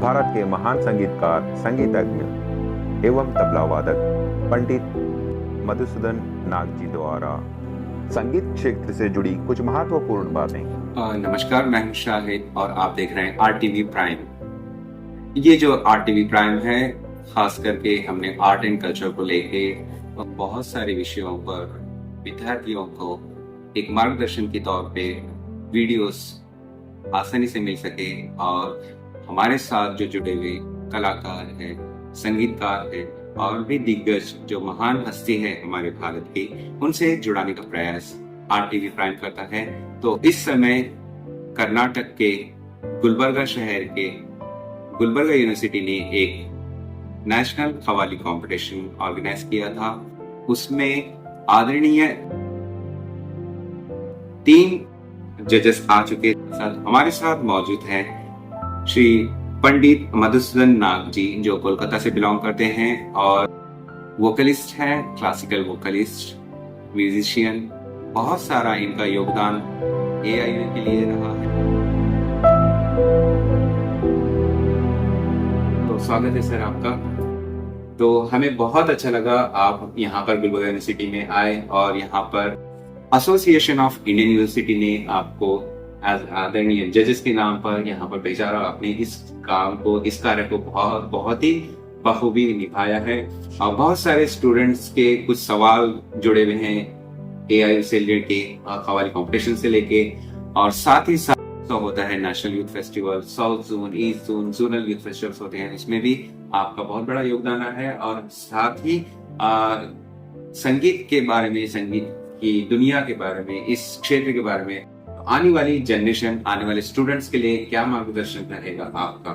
भारत के महान संगीतकार, संगीतज्ञ एवं तबला वादक पंडित मधुसूदन नाग जी द्वारा संगीत क्षेत्र से जुड़ी कुछ महत्वपूर्ण बातें। नमस्कार, मैं हूं शाहिद और आप देख रहे हैं आरटीवी प्राइम। ये जो आरटीवी प्राइम है, खास करके हमने आर्ट एंड कल्चर को लेके और बहुत सारे विषयों पर विद्यार्थियों को एक मार्गदर्शन के तौर पे वीडियोस आसानी से मिल सके और हमारे साथ जो जुड़े हुए कलाकार हैं, संगीतकार हैं और भी दिग्गज जो महान हस्ती है हमारे भारत की, उनसे जुड़ाने का प्रयास आरटीवी प्राइम करता है। तो इस समय कर्नाटक के गुलबर्गा शहर के गुलबर्गा यूनिवर्सिटी ने एक नेशनल कव्वाली कंपटीशन ऑर्गेनाइज किया था। उसमें आदरणीय 3 जजेस आ चुके हैं। हमारे साथ मौजूद हैं श्री पंडित मधुसूदन नाग जी, जो कोलकाता से बिलोंग करते हैं और वोकलिस्ट हैं, क्लासिकल वोकलिस्ट, म्यूजिशियन। बहुत सारा इनका योगदान एआईयू के लिए रहा है। तो स्वागत है सर आपका। तो हमें बहुत अच्छा लगा आप यहाँ पर गुलबर्गा यूनिवर्सिटी में आए और यहाँ पर एसोसिएशन ऑफ इंडियन यूनिवर्सिटी ने आपको एज आदरणीय जजेस के नाम पर यहाँ पर भेजा और आपने इस काम को, इस कार्य को बहुत ही बखूबी निभाया है। और बहुत सारे स्टूडेंट्स के कुछ सवाल जुड़े हुए हैं एआईयू से लेके, कव्वाली कंपटीशन से लेके, और साथ ही साथ तो होता है national youth festival, south zone, east zone, zonal youth festivals होते हैं, इसमें भी आपका बहुत बड़ा योगदान है। और साथ ही संगीत के बारे में, संगीत की दुनिया के बारे में, इस क्षेत्र के बारे में आने वाली जनरेशन, आने वाले स्टूडेंट्स के लिए क्या मार्गदर्शन रहेगा आपका?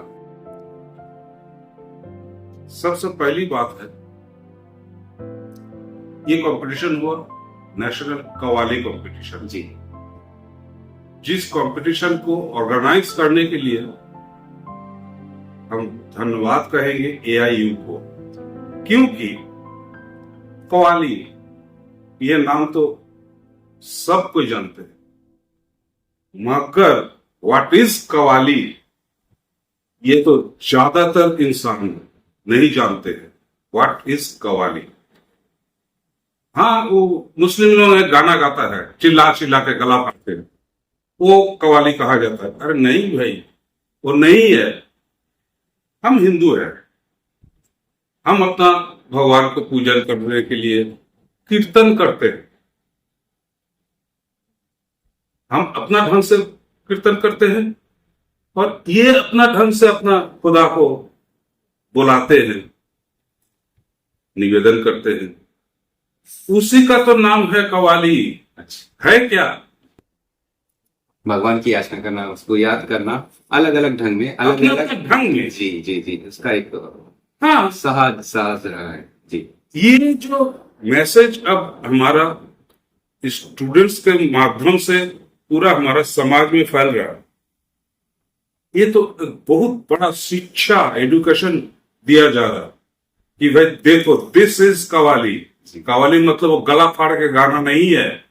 सबसे पहली बात है, ये कंपटीशन हुआ नेशनल कव्वाली कंपटीशन जी। जिस कंपटीशन को ऑर्गेनाइज करने के लिए हम धन्यवाद कहेंगे एआईयू को, क्योंकि कव्वाली ये नाम तो सब कोई जानते हैं, मगर व्हाट इज कव्वाली ये तो ज्यादातर इंसान नहीं जानते हैं। What is qawwali? हाँ, वो मुस्लिम लोग गाना गाता है, चिल्ला चिल्ला के गला फाड़ते हैं, वो कव्वाली कहा जाता है। अरे नहीं भाई, वो नहीं है। हम हिंदू हैं, हम अपना भगवान को पूजन करने के लिए कीर्तन करते हैं, हम अपना ढंग से कीर्तन करते हैं और ये अपना ढंग से अपना खुदा को बुलाते हैं, निवेदन करते हैं। उसी का तो नाम है कव्वाली। अच्छा है क्या? भगवान की याचना करना, उसको याद करना अलग अलग ढंग में, अलग अलग ढंग में। जी जी जी, उसका एक हाँ साहस रहा है जी। ये जो मैसेज अब हमारा स्टूडेंट्स के माध्यम से पूरा हमारा समाज में फैल रहा है, ये तो बहुत बड़ा शिक्षा, एजुकेशन दिया जा रहा है कि भाई देखो, दिस इज कव्वाली। कव्वाली मतलब वो गला फाड़ के गाना नहीं है,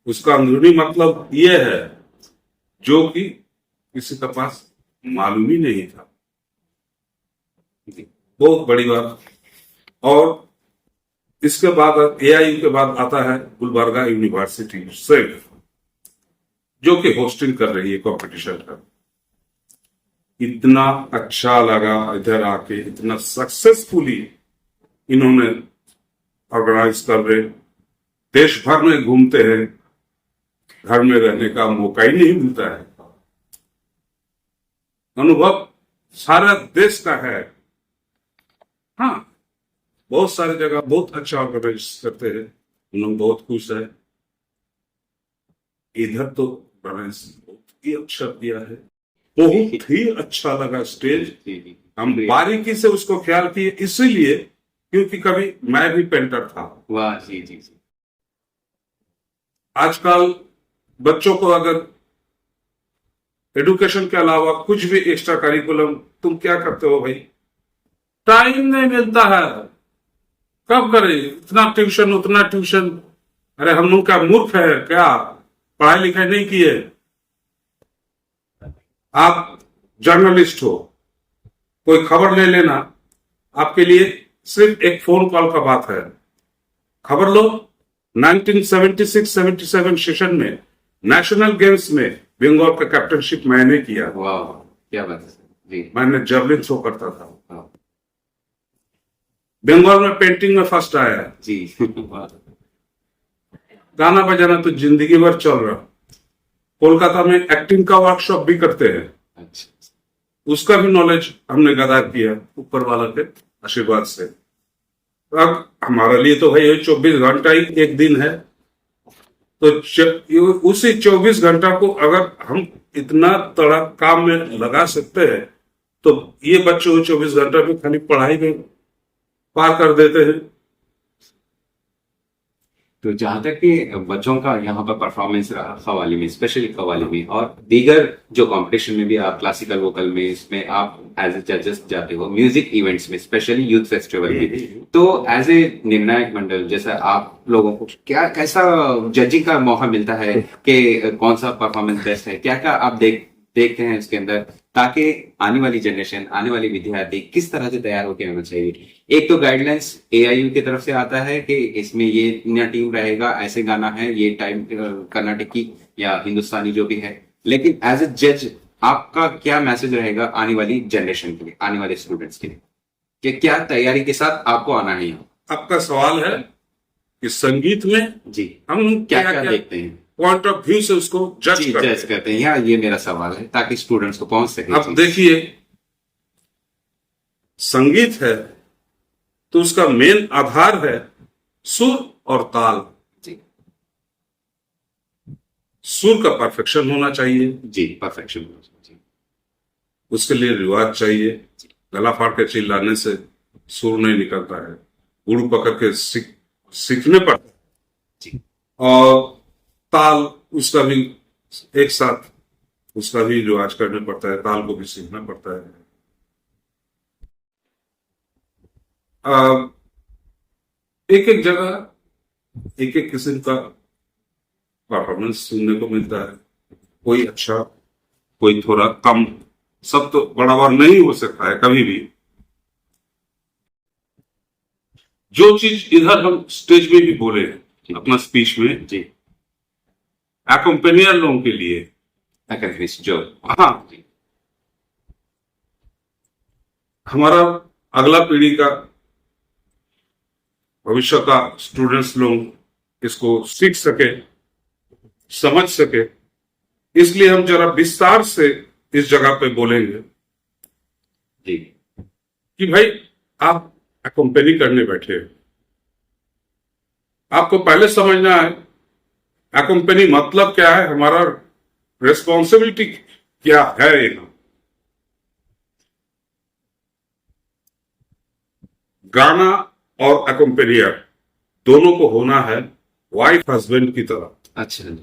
उसका अंदरूनी मतलब ये है जो कि किसी के पास मालूम ही नहीं था। बहुत बड़ी बात। और इसके बाद एआईयू के बाद आता है गुलबर्गा यूनिवर्सिटी सिर्फ, जो कि होस्टिंग कर रही है कंपटीशन का। इतना अच्छा लगा इधर आके, इतना सक्सेसफुली इन्होंने ऑर्गेनाइज कर रहे, देश भर में घूमते हैं, घर में रहने का मौका ही नहीं मिलता है। अनुभव सारा देश का है। हाँ, बहुत सारी जगह बहुत अच्छा ऑर्गेनाइज करते हैं, हम लोग बहुत खुश है। इधर तो बहुत ही अच्छा दिया है, बहुत ही अच्छा लगा स्टेज। हम बारीकी से उसको ख्याल किए, इसीलिए क्योंकि कभी मैं भी पेंटर था। वाह जी जी जी। आजकल बच्चों को अगर एजुकेशन के अलावा कुछ भी एक्स्ट्रा करिकुलम, तुम क्या करते हो भाई? टाइम नहीं मिलता है, कब करें इतना ट्यूशन, उतना ट्यूशन। अरे हम लोग क्या मूर्ख है क्या? पढ़ाई लिखाई नहीं किए? आप जर्नलिस्ट हो, कोई खबर ले लेना आपके लिए सिर्फ एक फोन कॉल का बात है। खबर लो, 1976-77 सेशन में नेशनल गेम्स में बंगाल का कैप्टनशिप मैंने किया। वाह, क्या बात है सर जी। मैंने जर्लिन थ्रो करता था, वाह, बंगाल में पेंटिंग में फर्स्ट आया। जी वाह, गाना बजाना तो जिंदगी भर चल रहा। कोलकाता में एक्टिंग का वर्कशॉप भी करते हैं, अच्छा, उसका भी नॉलेज हमने गदा किया ऊपर वाला के आशीर्वाद से। अब हमारे लिए तो भाई 24 घंटा ही एक दिन है, तो उसी 24 घंटा को अगर हम इतना तड़ा काम में लगा सकते हैं तो ये बच्चे 24 घंटा में खाली पढ़ाई में पार कर देते हैं। तो जहां तक कि बच्चों का यहाँ पर परफॉर्मेंस रहा कव्वाली में, स्पेशली कव्वाली में और दीगर जो कंपटीशन में भी आप क्लासिकल वोकल में इसमें आप एज ए जजेस जाते हो, म्यूजिक इवेंट्स में स्पेशली यूथ फेस्टिवल में, तो एज ए निर्णायक मंडल जैसा आप लोगों को क्या कैसा जजिंग का मौका मिलता है कि कौन सा परफॉर्मेंस बेस्ट है, क्या क्या आप देखते हैं उसके अंदर, ताकि आने वाली जनरेशन, आने वाली विद्यार्थी किस तरह से तैयार होकर आना चाहिए। एक तो गाइडलाइंस AIU की तरफ से आता है कि इसमें ये नया टीम रहेगा, ऐसे गाना है, ये टाइम कर्नाटकी या हिंदुस्तानी जो भी है, लेकिन एज ए जज आपका क्या मैसेज रहेगा आने वाली जनरेशन के लिए, आने वाले स्टूडेंट्स के लिए, कि क्या तैयारी के साथ आपको आना है यहाँ? आपका सवाल है कि संगीत में जी हम क्या देखते हैं, पॉइंट ऑफ व्यू से उसको जज करते हैं, ये मेरा सवाल है ताकि स्टूडेंट्स को पहुंच सके। अब देखिए, संगीत है तो उसका मेन आधार है सुर और ताल। जी सुर का परफेक्शन होना चाहिए, जी, परफेक्शन, उसके लिए रिवाज चाहिए। गला फाड़ के चिल्लाने से सुर नहीं निकलता है, गुरु पकड़ के सीखने पड़ता है। जी, और ताल उसका भी एक साथ उसका भी रिवाज करना पड़ता है, ताल को भी सीखना पड़ता है। एक एक जगह एक एक किस्म का परफॉर्मेंस सुनने को मिलता है, कोई अच्छा कोई थोड़ा कम, सब तो बराबर नहीं हो सकता है कभी भी। जो चीज इधर हम स्टेज में भी बोले अपना स्पीच में, जी, एक्कम्पेनियर लोगों के लिए, जो हाँ, हमारा अगला पीढ़ी का, भविष्य का स्टूडेंट्स लोग इसको सीख सके, समझ सके, इसलिए हम जरा विस्तार से इस जगह पे बोलेंगे जी, कि भाई आप एक्कम्पेनी करने बैठे हो, आपको पहले समझना है एक्कम्पेनी मतलब क्या है, हमारा रिस्पॉन्सिबिलिटी क्या है। यहाँ गाना और एक्कम्पेनियर दोनों को होना है वाइफ हस्बैंड की तरह। अच्छा जी,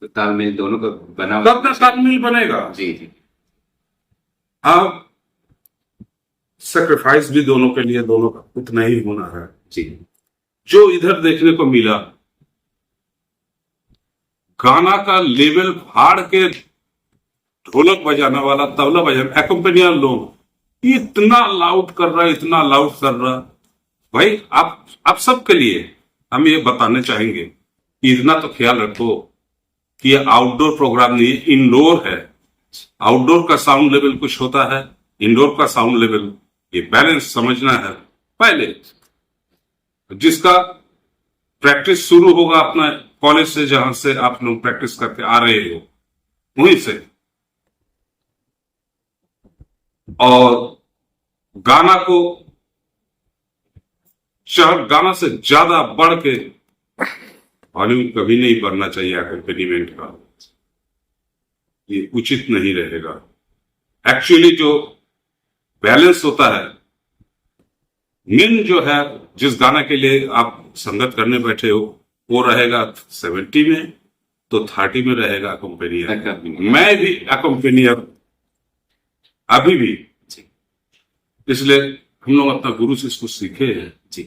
तो तालमेल दोनों का बना तब ना तालमेल बनेगा। जी जी, आप सेक्रीफाइस भी दोनों के लिए दोनों का उतना ही होना है। जी, जो इधर देखने को मिला, गाना का लेवल फाड़ के ढोलक बजाने वाला, तबला बजाने, एक्कम्पेनियर लोग इतना लाउड कर रहा, इतना लाउड कर रहा। भाई आप सबके लिए हम ये बताने चाहेंगे कि इतना तो ख्याल रखो कि ये आउटडोर प्रोग्राम नहीं, इंडोर है। आउटडोर का साउंड लेवल कुछ होता है, इंडोर का साउंड लेवल, ये बैलेंस समझना है पहले। जिसका प्रैक्टिस शुरू होगा अपना कॉलेज से, जहां से आप लोग प्रैक्टिस करके आ रहे हो वहीं से, और गाना को गाना से ज्यादा बढ़ के वॉल्यूम कभी नहीं बढ़ना चाहिए एक्कम्पेनिमेंट का, ये उचित नहीं रहेगा। एक्चुअली जो बैलेंस होता है, मेन जो है, जिस गाना के लिए आप संगत करने बैठे हो वो रहेगा 70 में, तो 30 में रहेगा एक्कम्पेनियर। मैं भी एक्कम्पेनियर अभी भी, इसलिए हम लोग अपना गुरु से इसको सीखे हैं जी,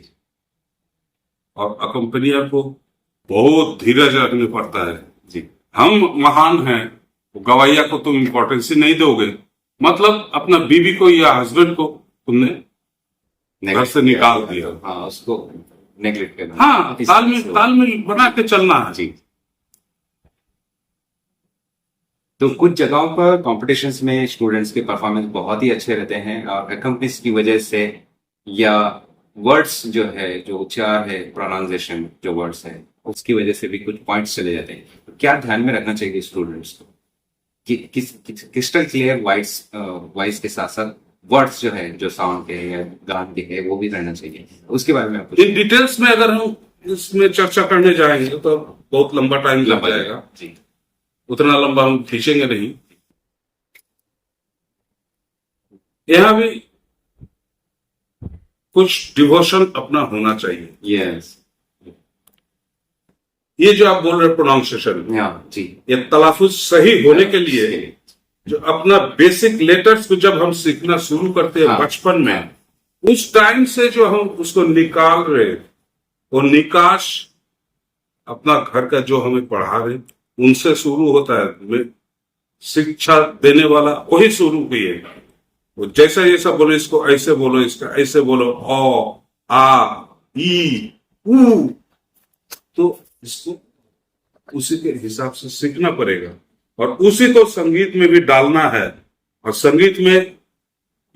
और एक्कम्पेनियर को बहुत धीरज रखने पड़ता है। जी, हम महान हैं, गवैया को तुम इम्पोर्टेंस ही नहीं दोगे मतलब अपना बीवी को या हस्बैंड को तुमने घर से निकाल दिया। हाँ, उसको नेग्लेक्ट करना। हाँ, तालमेल बना के चलना है। जी। तो कुछ जगहों पर कॉम्पिटिशन्स में स्टूडेंट्स के परफॉर्मेंस बहुत ही अच्छे रहते हैं और अकम्पनीज की वजह से या वर्ड्स जो है, जो उच्चार है, प्रोनाउंसिएशन जो वर्ड्स है, उसकी वजह से भी कुछ पॉइंट्स चले जाते हैं। तो क्या ध्यान में रखना चाहिए स्टूडेंट्स को कि क्रिस्टल क्लियर वॉइस के साथ साथ वर्ड्स जो है, जो साउंड के या गान के है, वो भी रहना चाहिए। उसके बारे में इन डिटेल्स में अगर हम इसमें चर्चा करने जाएंगे तो बहुत लंबा टाइम लग जाएगा जी। उतना लंबा हम खींचेंगे नहीं। यहां भी कुछ डिवोशन अपना होना चाहिए। यस। ये जो आप बोल रहे प्रोनाउंसिएशन जी, ये तलाफुज सही होने के लिए जो अपना बेसिक लेटर्स को जब हम सीखना शुरू करते हैं बचपन में, उस टाइम से जो हम उसको निकाल रहे, वो निकाश अपना घर का जो हमें पढ़ा रहे उनसे शुरू होता है। शिक्षा देने वाला वही शुरू किए, वो जैसा ये सब बोले, इसको ऐसे बोलो, इसका ऐसे बोलो, ओ आ ई ऊ, तो इसको उसी के हिसाब से सीखना पड़ेगा और उसी को संगीत में भी डालना है। और संगीत में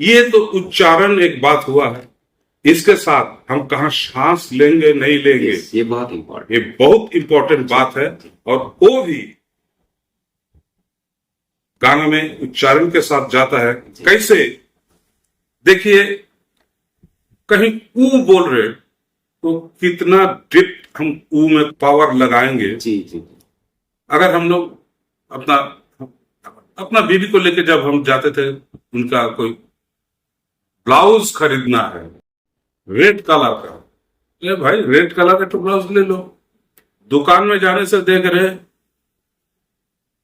ये तो उच्चारण एक बात हुआ है, इसके साथ हम कहा सांस लेंगे नहीं लेंगे, ये बहुत इंपॉर्टेंट, ये बहुत इंपॉर्टेंट बात है। और वो भी गाना में उच्चारण के साथ जाता है। कैसे? देखिए, कहीं ऊ बोल रहे तो कितना डिप हम ऊ में पावर लगाएंगे। जी जी। अगर हम लोग अपना बीवी को लेके जब हम जाते थे, उनका कोई ब्लाउज खरीदना है रेड कलर का, ले भाई रेड कलर का तो ब्लाउज ले लो। दुकान में जाने से देख रहे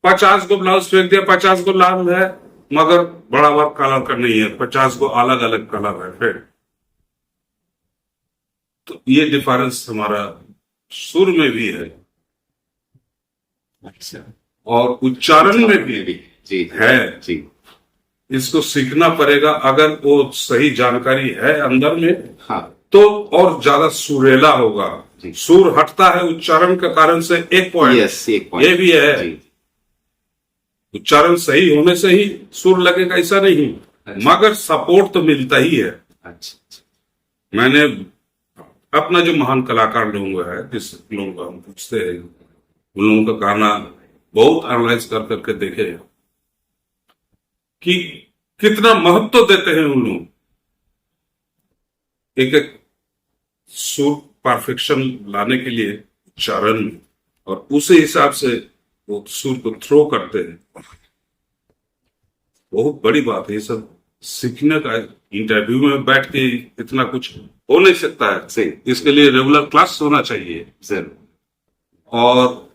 50 को ब्लाउज फेंक दिया, 50 को लाल है मगर बड़ा बड़ा कलर का नहीं है, 50 को अलग अलग कलर है। फिर तो ये डिफरेंस हमारा सुर में भी है, अच्छा, और उच्चारण में भी जी है। जी, इसको सीखना पड़ेगा। अगर वो सही जानकारी है अंदर में, हाँ, तो और ज्यादा सुरेला होगा। सुर हटता है उच्चारण के कारण से, एक पॉइंट ये भी है। उच्चारण सही होने से ही सुर लगेगा ऐसा नहीं, मगर सपोर्ट तो मिलता ही है। अच्छा। मैंने अपना जो महान कलाकार लोग है, जिस लोगों को हम पूछते हैं, उन लोगों का गाना बहुत एनालाइज कर करके देखे कि कितना महत्व देते हैं उन लोग एक एक सुर परफेक्शन लाने के लिए उच्चारण में, और उसी हिसाब से वो सुर को थ्रो करते हैं। बहुत बड़ी बात है ये सब सीखने का। इंटरव्यू में बैठ के इतना कुछ हो नहीं सकता है सही, इसके लिए रेगुलर क्लास होना चाहिए सर। और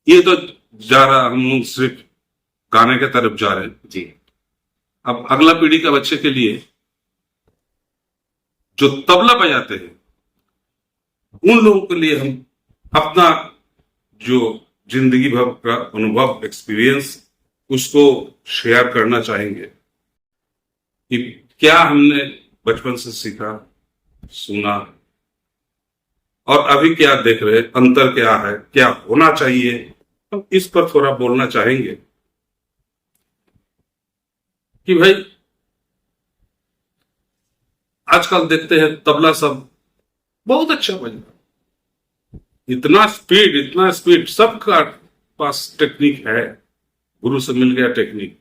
ये तो जा रहा, हम लोग सिर्फ गाने के तरफ जा रहे हैं जी। अब अगला पीढ़ी का बच्चे के लिए जो तबला बजाते हैं, उन लोगों के लिए हम अपना जो जिंदगी भर का अनुभव, एक्सपीरियंस, उसको शेयर करना चाहेंगे कि क्या हमने बचपन से सीखा, सुना, और अभी क्या देख रहे, अंतर क्या है, क्या होना चाहिए, तो इस पर थोड़ा बोलना चाहेंगे कि भाई आजकल देखते हैं तबला सब बहुत अच्छा बजा, इतना स्पीड, सबका पास टेक्निक है, गुरु से मिल गया टेक्निक,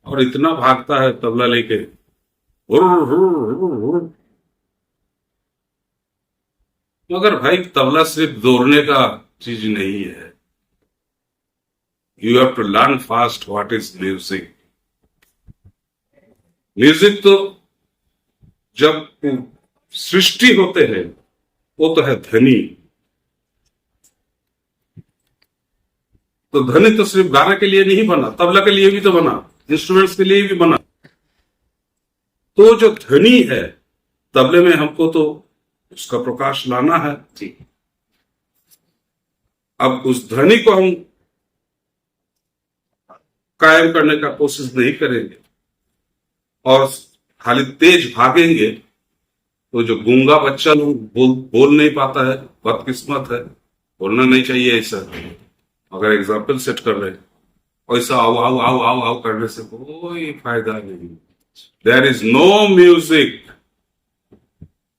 और इतना भागता है तबला लेके, मगर भाई तबला सिर्फ दौड़ने का चीज नहीं है। You have to learn fast what is music. Music तो जब सृष्टि होते हैं वो तो है ध्वनि। तो ध्वनि तो सिर्फ गाने के लिए नहीं बना, तबला के लिए भी तो बना, इंस्ट्रूमेंट्स के लिए भी बना। तो जो ध्वनि है तबले में, हमको तो उसका प्रकाश लाना है जी। अब उस ध्वनि को हम कायम करने का कोशिश नहीं करेंगे और खाली तेज भागेंगे तो जो गूंगा बच्चा लोग बोल नहीं पाता है, बदकिस्मत है, बोलना नहीं चाहिए ऐसा। अगर एग्जाम्पल सेट कर रहे हैं ऐसा आओ आओ आओ आओ आओ करने से कोई फायदा नहीं। There is no music.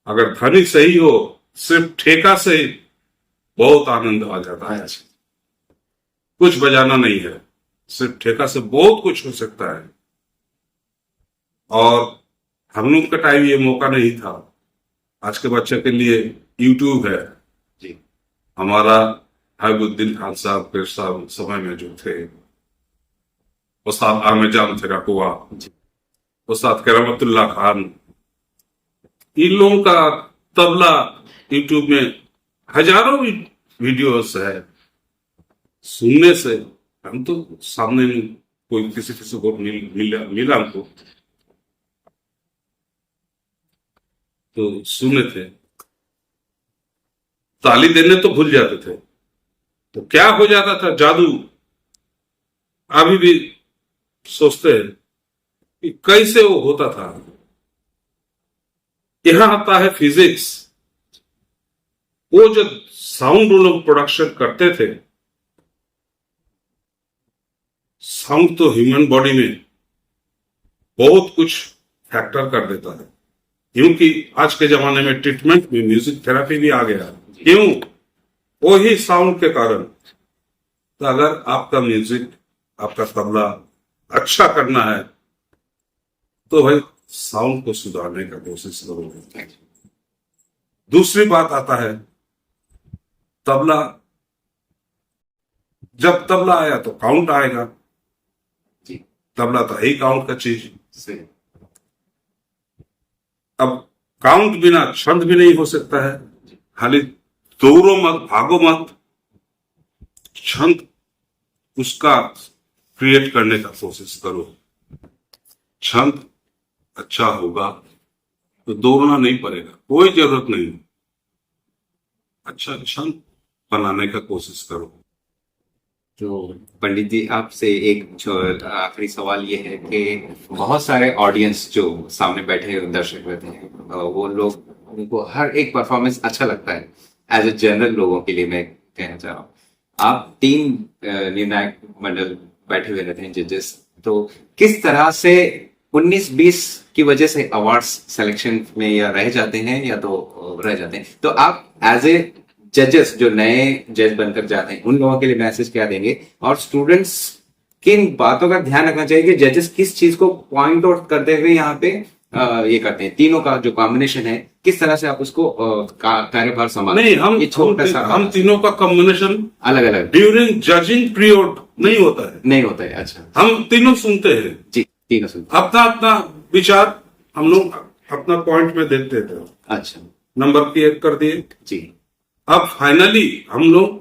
अगर ध्वनि सही हो, सिर्फ ठेका से बहुत आनंद आ जाता है। कुछ बजाना नहीं है, सिर्फ ठेका से बहुत कुछ हो सकता है। और हम लोग का टाइम ये मौका नहीं था। आज के बच्चे के लिए यूट्यूब है जी। हमारा हबीबुद्दीन खान साहब के समय में जो थे, उस्ताद आमिर जान थिराकुआ, उस्ताद करमतुल्लाह खान, इन लोगों का तबला यूट्यूब में हजारों वीडियोस है। सुनने से हम तो सामने में कोई किसी को मिला हमको तो सुने थे, ताली देने तो भूल जाते थे। तो क्या हो जाता था जादू, अभी भी सोचते हैं कि कैसे वो होता था। यहां आता है फिजिक्स। वो जो साउंड लोग प्रोडक्शन करते थे, साउंड तो ह्यूमन बॉडी में बहुत कुछ फैक्टर कर देता है, क्योंकि आज के जमाने में ट्रीटमेंट में म्यूजिक थेरेपी भी आ गया। क्यों? वही साउंड के कारण। तो अगर आपका म्यूजिक, आपका तबला अच्छा करना है तो भाई साउंड को सुधारने का कोशिश करोगे। दूसरी बात आता है तबला। जब तबला आया तो काउंट आएगा। तबला तो है काउंट का चीज। अब काउंट बिना छंद भी नहीं हो सकता है। खाली दौड़ो मत, भागो मत, छंद उसका क्रिएट करने का कोशिश करो। छंद अच्छा होगा तो दौड़ना नहीं पड़ेगा, कोई जरूरत नहीं। अच्छा छंद बनाने का कोशिश करो। तो पंडित जी, आपसे एक जो आखिरी सवाल ये है कि बहुत सारे ऑडियंस जो सामने बैठे दर्शक रहते हैं, वो लोग, उनको हर एक परफॉर्मेंस अच्छा लगता है। एज ए जनरल लोगों के लिए मैं कहना चाह रहा हूँ, आप 3 निर्णायक मंडल बैठे हुए रहते हैं, जजेस, तो किस तरह से 19-20 की वजह से अवार्ड्स सिलेक्शन में या रह जाते हैं या तो रह जाते हैं, तो आप एज ए जजेस, जो नए जज बनकर जाते हैं, उन लोगों के लिए मैसेज क्या देंगे? और स्टूडेंट्स किन बातों का ध्यान रखना चाहिए कि जजेस किस चीज को पॉइंट आउट करते हुए यहाँ पे ये करते हैं? तीनों का जो कॉम्बिनेशन है, किस तरह से आप उसको कार्यभार संभालते हैं? नहीं, हम तीनों का कॉम्बिनेशन अलग अलग ड्यूरिंग जजिंग पीरियड नहीं होता है। नहीं होता है। अच्छा, हम तीनों सुनते हैं जी, तीनों सुनते, अपना अपना विचार हम लोग अपना पॉइंट में देते थे। अच्छा, नंबर क्लियर कर दिए जी। अब फाइनली हम लोग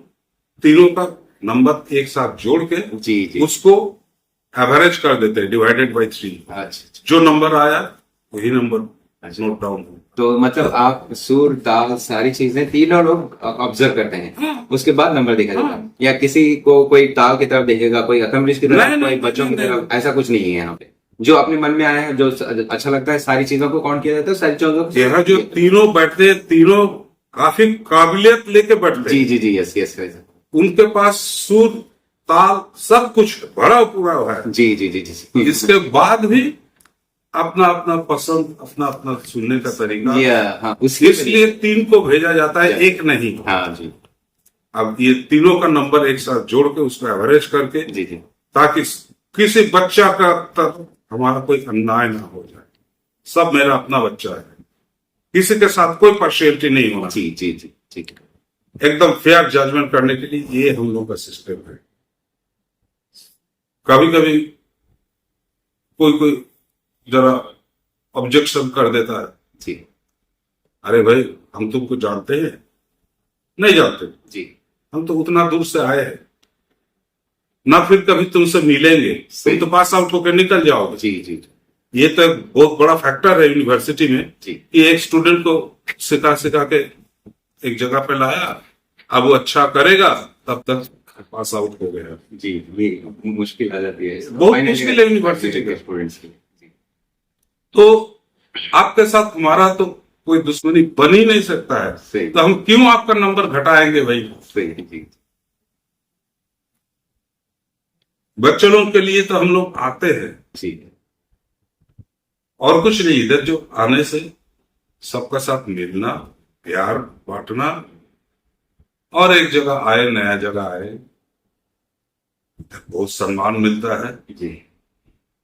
तीनों का नंबर एक साथ जोड़ के जी उसको एवरेज कर देते हैं, डिवाइडेड बाय 3। अच्छा, जो नंबर आया वही नंबर नोट डाउन। तो मतलब आप सुर, ताल, सारी चीजें तीनों लोग ऑब्जर्व करते हैं, उसके बाद नंबर देखा जाता है? या किसी को कोई ताल की तरफ देखेगा, कोई अकम्बलिश की तरफ, कोई बच्चों की तरफ, ऐसा कुछ नहीं है यहाँ पे? जो अपने मन में आया है, जो अच्छा लगता है, सारी चीजों को काउंट किया जाता है, सारी चीजों को। यहाँ जो तीनों बैठते हैं, तीनों काफी काबिलियत लेके बैठते हैं। जी, यस। उनके पास सुर, ताल सब कुछ भरा पूरा है। जी। इसके बाद भी अपना अपना पसंद, अपना अपना सुनने का तरीका। हाँ, इसलिए 3 को भेजा जाता है, एक नहीं। हाँ जी। अब ये तीनों का नंबर एक साथ जोड़ के उसको एवरेज करके, जी, ताकि किसी बच्चा का तक हमारा कोई अन्याय ना हो जाए। सब मेरा अपना बच्चा है, किसी के साथ कोई पार्शियलिटी नहीं होना। जी, ठीक है। एकदम फेयर जजमेंट करने के लिए ये हम लोग का सिस्टम है। कभी कभी कोई जरा ऑब्जेक्शन कर देता है, जी, अरे भाई हम तुमको जानते हैं? नहीं जानते जी, हम तो उतना दूर से आए हैं ना, फिर कभी तुमसे मिलेंगे, तुम तो पास आउट होकर निकल जाओगे। जी। ये तो बहुत बड़ा फैक्टर है यूनिवर्सिटी में जी। कि एक स्टूडेंट को सिखा के एक जगह पे लाया, अब वो अच्छा करेगा तब तक पास आउट हो गया। जी भी मुश्किल आ जाती है बहुत मुश्किल है यूनिवर्सिटी का। स्टूडेंट्स की। जी, तो आपके साथ हमारा तो कोई दुश्मनी बन ही नहीं सकता है, सही। तो हम क्यों आपका नंबर घटाएंगे भाई? सही। जी बच्चों लोगों के लिए तो हम लोग आते हैं, जी और कुछ नहीं। इधर जो आने से सबका साथ मिलना, प्यार बांटना, और एक जगह आए, नया जगह आए, बहुत सम्मान मिलता है। जी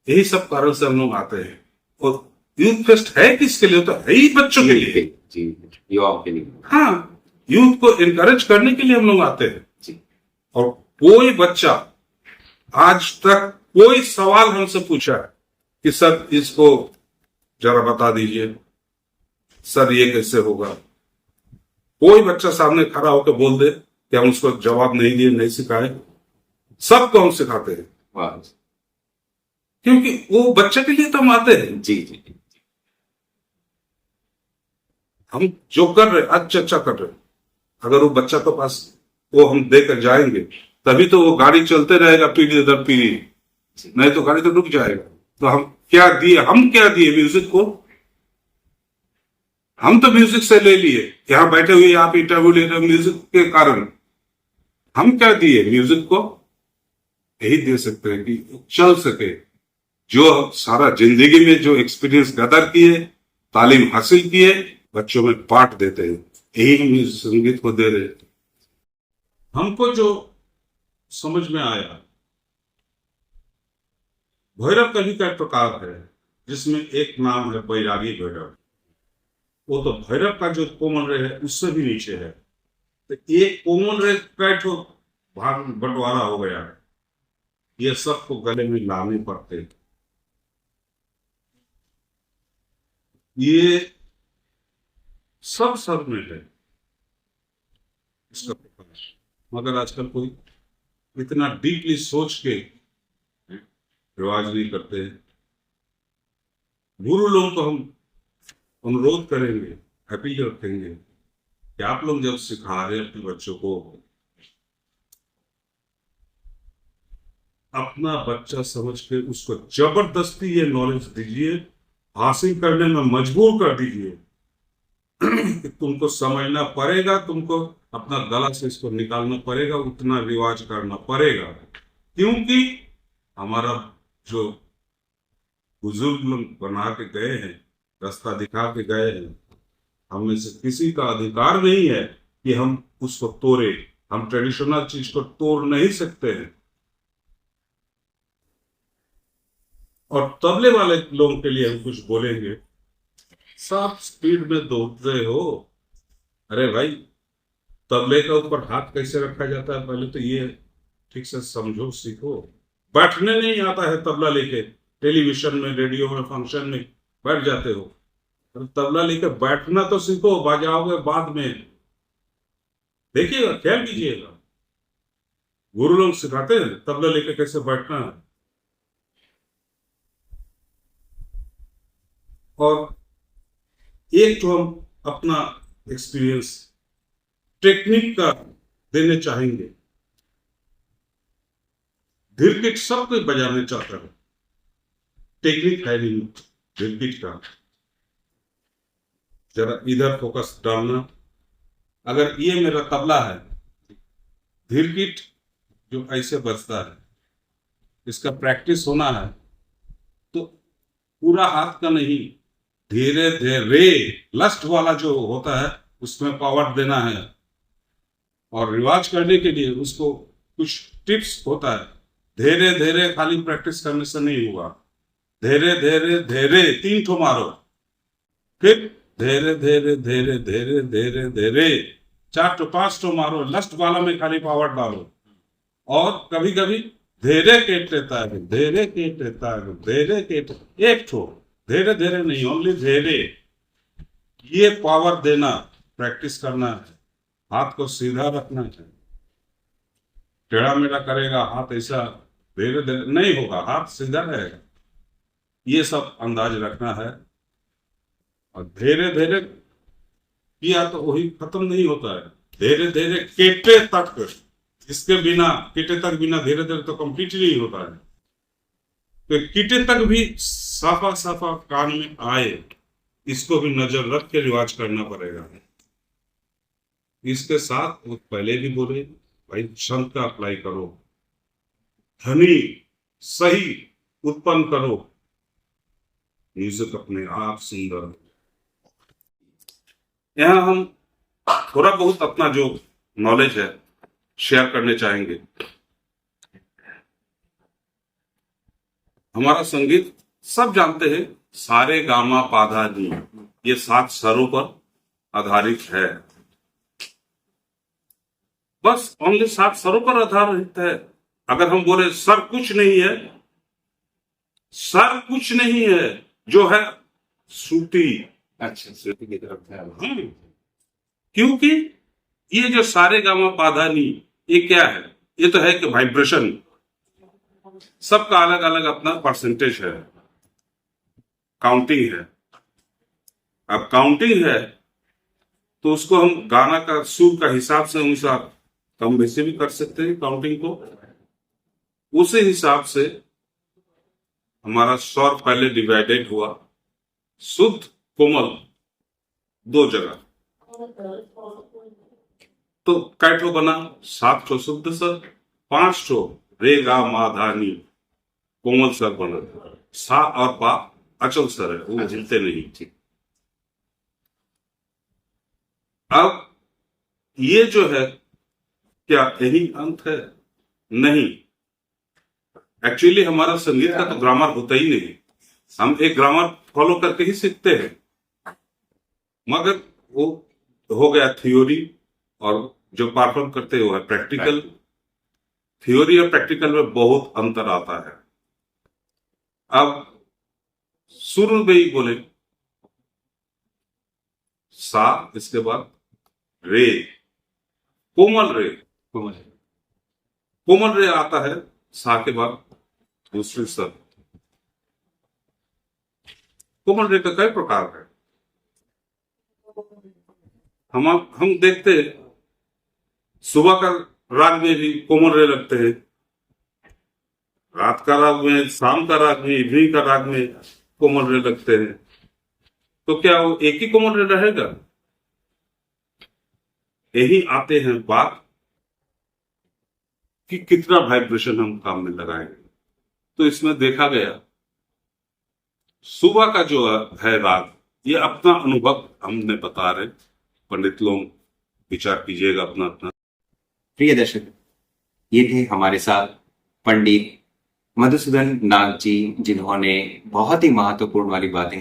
यही सब कारण से हम लोग आते हैं। और यूथ फेस्ट है किसके लिए? तो है ही बच्चों के लिए। जी युवाओं के लिए। हाँ, यूथ को इनकरेज करने के लिए हम लोग आते हैं। जी और कोई बच्चा आज तक कोई सवाल हमसे पूछा है कि सर इसको जरा बता दीजिए, सर ये कैसे होगा, कोई बच्चा सामने खड़ा होकर बोल दे कि हम उसको जवाब नहीं दिए, नहीं सिखाए? सबको हम सिखाते हैं, वाह। क्योंकि वो बच्चे के लिए तो हम आते हैं। जी जी हम जो कर रहे आज चर्चा कर रहे, अगर वो बच्चा के पास वो हम देकर जाएंगे, तभी तो वो गाड़ी चलते रहेगा पीढ़ी दर पीढ़ी, नहीं तो गाड़ी तो रुक जाएगा। तो हम क्या दिए म्यूजिक को? हम तो म्यूजिक से ले लिए, यहां बैठे हुए आप इंटरव्यू ले रहे म्यूजिक के कारण। हम क्या दिए म्यूजिक को? यही दे सकते हैं कि चल सके, जो सारा जिंदगी में जो एक्सपीरियंस गदर किए, तालीम हासिल किए, बच्चों में बांट देते हैं। यही हम इस संगीत को दे रहे हैं। हमको जो समझ में आया, भैरव कवि का एक प्रकार है जिसमें एक नाम है बैरागी भैरव। वो तो भैरव का जो कॉमन रे है उससे भी नीचे है। तो एक कॉमन रे का तो भाग बंटवारा हो गया है, ये सबको गले में लाने पड़ते। ये सब सर में है इसका प्रकाश, मगर आजकल कोई इतना डीपली सोच के रिवाज नहीं करते। गुरु लोगों को हम अनुरोध करेंगे, अपील रखेंगे कि आप लोग जब सिखा रहे हैं अपने बच्चों को, अपना बच्चा समझ के उसको जबरदस्ती ये नॉलेज दीजिए, हासिल करने में मजबूर कर दीजिए कि तुमको समझना पड़ेगा, तुमको अपना गला से इसको निकालना पड़ेगा, उतना रिवाज करना पड़ेगा। क्योंकि हमारा जो बुजुर्ग लोग बना के गए हैं, रास्ता दिखा के गए हैं, हम में से किसी का अधिकार नहीं है कि हम उसको तोड़े। हम ट्रेडिशनल चीज को तोड़ नहीं सकते हैं। और तबले वाले लोगों के लिए हम कुछ बोलेंगे, सब स्पीड में दौड़ रहे हो, अरे भाई तबले के ऊपर हाथ कैसे रखा जाता है पहले तो ये ठीक से समझो, सीखो। बैठने नहीं आता है तबला लेके, टेलीविजन में, रेडियो में, फंक्शन में बैठ जाते हो। तो तबला लेके बैठना तो सीखो, बजाओगे बाद में, देखिएगा, ख्याल कीजिएगा। गुरु लोग सिखाते हैं तबला लेके कैसे बैठना है। और एक तो हम अपना एक्सपीरियंस टेक्निक का देने चाहेंगे। धिरकिट सब कोई बजाने चाहता है, टेक्निक है नहीं धिरकिट का। जरा इधर फोकस डालना। अगर ये मेरा तबला है, धिरकिट जो ऐसे बजता है, इसका प्रैक्टिस होना है, तो पूरा हाथ का नहीं, धीरे धीरे लस्ट वाला जो होता है उसमें पावर देना है। और रिवाज करने के लिए उसको कुछ टिप्स होता है। धीरे धीरे खाली प्रैक्टिस करने से नहीं होगा, धीरे धीरे धीरे 3 ठो मारो, फिर धीरे धीरे धीरे धीरे धीरे धीरे 4 ठो 5 ठो मारो, लस्ट वाला में खाली पावर डालो। और कभी कभी धीरे केट लेता है, धीरे केट लेता है, धीरे केट, एक ठो धीरे धीरे नहीं, ओनली धीरे। ये पावर देना, प्रैक्टिस करना है। हाथ को सीधा रखना है, टेढ़ा मेढ़ा करेगा हाथ ऐसा धीरे धीरे नहीं होगा, हाथ सीधा रहेगा। ये सब अंदाज रखना है। और धीरे धीरे किया तो वही खत्म नहीं होता है, धीरे धीरे केटे तक इसके बिना कीटे तक बिना धीरे धीरे तो कंप्लीट नहीं होता है। तो कीटे तक भी साफा साफा कान में आए, इसको भी नजर रख के रिवाज करना पड़ेगा। इसके साथ वो पहले भी बोले भाई छंद का अप्लाई करो, ध्वनि सही उत्पन्न करो, म्यूजिक अपने आप सुंदर। यहाँ हम थोड़ा बहुत अपना जो नॉलेज है शेयर करने चाहेंगे। हमारा संगीत सब जानते हैं, सारे गामा पाधा नी, ये 7 स्वरों पर आधारित है। बस ओनली 7 स्वरों पर आधारित है। अगर हम बोले सर कुछ नहीं है, सर कुछ नहीं है, जो है श्रुति। अच्छा, श्रुति की तरफ है। क्योंकि ये जो सारे गामा पाधा नी, ये क्या है? ये तो है कि वाइब्रेशन, सबका अलग अलग अपना परसेंटेज है, काउंटिंग है। अब काउंटिंग है तो उसको हम गाना का सुर का हिसाब से हमेशा कम वैसे भी कर सकते हैं काउंटिंग को। उसी हिसाब से हमारा स्वर पहले डिवाइडेड हुआ, शुद्ध कोमल 2 जगह। तो कैठो बना 7 ठो शुद्ध स्वर, 5 ठो रे गा मा धा नी कोमल स्वर बना। सा और पा अचल स्वर है, वो हिलते नहीं। अब ये जो है क्या यही अंत है? नहीं, एक्चुअली हमारा संगीत का तो ग्रामर होता ही नहीं। हम एक ग्रामर फॉलो करके ही सीखते हैं, मगर वो हो गया थ्योरी और जो परफॉर्म करते हैं वो है प्रैक्टिकल। थ्योरी और प्रैक्टिकल में बहुत अंतर आता है। अब शुरू में ही बोले सा, इसके बाद रे, कोमल रे, कोमल रे आता है सा के बाद दूसरी स्वर। कोमल रे का कई प्रकार है। हम देखते हैं सुबह का राग में भी कोमल रे लगते हैं, रात का राग में, शाम का राग में, इवनिंग का राग में कोमल रे लगते हैं। तो क्या वो एक ही कोमल रे रहेगा? यही आते हैं बात कि कितना वाइब्रेशन हम काम में लगाएंगे। तो इसमें देखा गया सुबह का जो है राग, ये अपना अनुभव हमने बता रहे, पंडित लोग विचार कीजिएगा अपना अपना। प्रिय दर्शक, ये थे हमारे साथ पंडित मधुसूदन नाग जी, जिन्होंने बहुत ही महत्वपूर्ण वाली बातें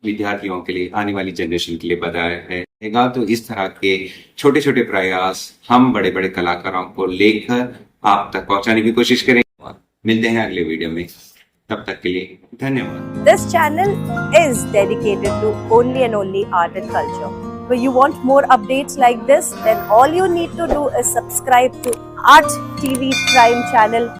विद्यार्थियों के लिए, आने वाली जनरेशन के लिए बताया है। तो इस तरह के छोटे छोटे प्रयास हम बड़े बड़े कलाकारों को लेकर आप तक पहुंचाने की कोशिश करेंगे। मिलते हैं अगले वीडियो में, तब तक के लिए धन्यवाद। This channel is dedicated to only art and culture. So you want more updates like this? Then all you need to do is subscribe to Art TV Prime channel